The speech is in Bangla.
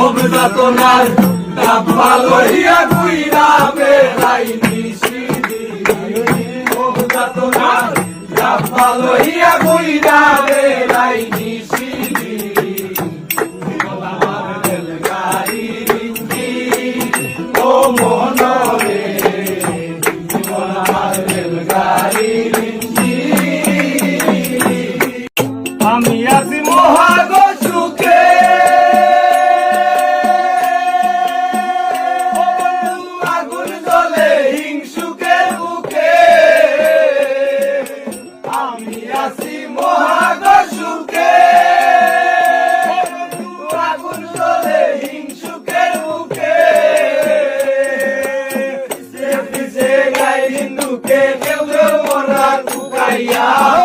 যাতনার ডাব্বা লইয়া গুইরা বেড়াই নিশিদিন যাতনার ডাব্বা লইয়া গুইরা বেড়াই নিশিদিন আমার রেলগাড়ির ইঞ্জিন ও মনরে আমার রেলগাড়ির ইঞ্জিন আমি আছি মহাগো সুখে Yeah.